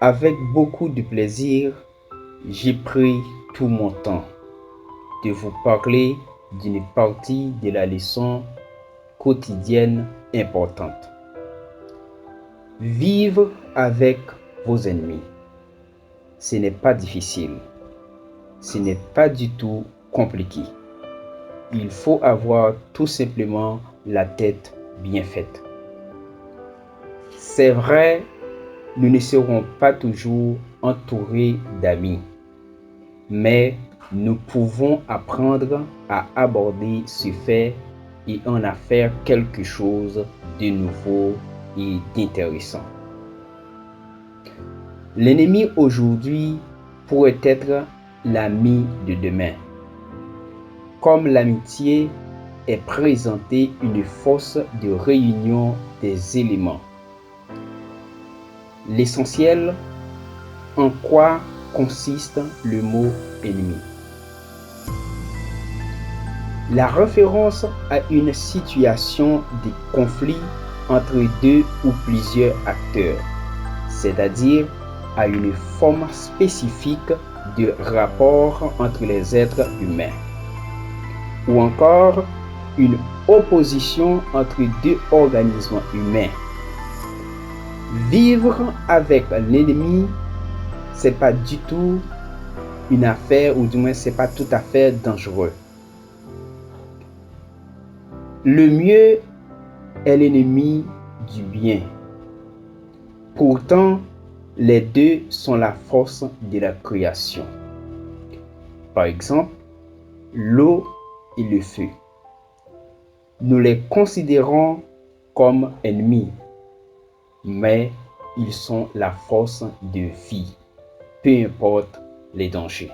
Avec beaucoup de plaisir, j'ai pris tout mon temps de vous parler d'une partie de la leçon quotidienne importante. Vivre avec vos ennemis, ce n'est pas difficile, ce n'est pas du tout compliqué. Il faut avoir tout simplement la tête bien faite. C'est vrai, nous ne serons pas toujours entourés d'amis, mais nous pouvons apprendre à aborder ce fait et en faire quelque chose de nouveau et d'intéressant. L'ennemi aujourd'hui pourrait être l'ami de demain. Comme l'amitié est présentée une force de réunion des éléments. L'essentiel, en quoi consiste le mot ennemi? La référence à une situation de conflit entre deux ou plusieurs acteurs, c'est-à-dire à une forme spécifique de rapport entre les êtres humains, ou encore une opposition entre deux organismes humains. Vivre avec l'ennemi, c'est pas du tout une affaire, ou du moins c'est pas tout à fait dangereux. Le mieux est l'ennemi du bien. Pourtant, les deux sont la force de la création. Par exemple, l'eau et le feu. Nous les considérons comme ennemis, mais ils sont la force de vie, peu importe les dangers.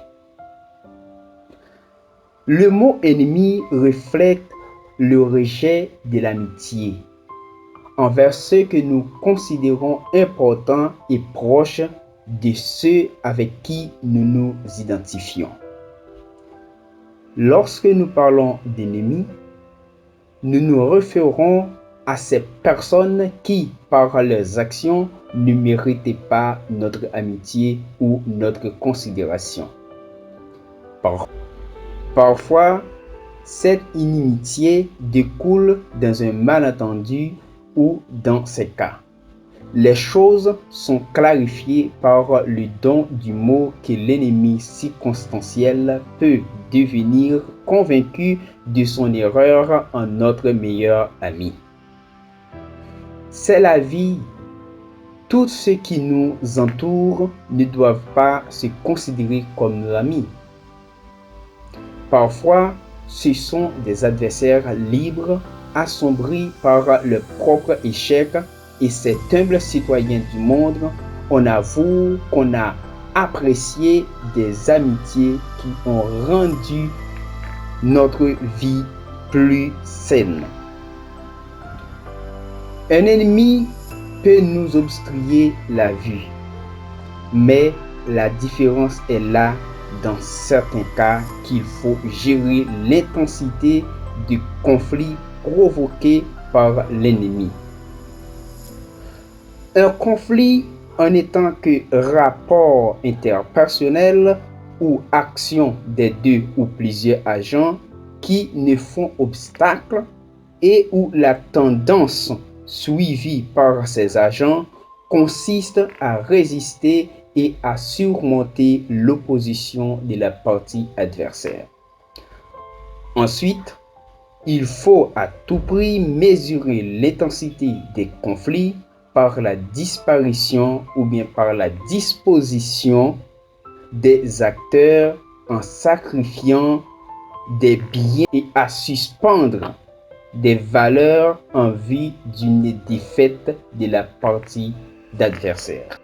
Le mot ennemi reflète le rejet de l'amitié envers ceux que nous considérons importants et proches de ceux avec qui nous nous identifions. Lorsque nous parlons d'ennemis, nous nous référons à ces personnes qui, par leurs actions, ne méritaient pas notre amitié ou notre considération. Parfois, cette inimitié découle dans un malentendu ou dans ces cas, les choses sont clarifiées par le don du mot que l'ennemi circonstanciel peut devenir convaincu de son erreur en notre meilleur ami. C'est la vie. Tous ceux qui nous entourent ne doivent pas se considérer comme nos amis. Parfois, ce sont des adversaires libres, assombris par leur propre échec, et ces humbles citoyens du monde, on avoue qu'on a apprécié des amitiés qui ont rendu notre vie plus saine. Un ennemi peut nous obstruer la vue, mais la différence est là dans certains cas qu'il faut gérer l'intensité du conflit provoqué par l'ennemi. Un conflit en étant que rapport interpersonnel ou action des deux ou plusieurs agents qui ne font obstacle et où la tendance suivie par ces agents consiste à résister et à surmonter l'opposition de la partie adversaire. Ensuite, il faut à tout prix mesurer l'intensité des conflits par la disparition ou bien par la disposition des acteurs en sacrifiant des biens et à suspendre des valeurs en vue d'une défaite de la partie d'adversaire.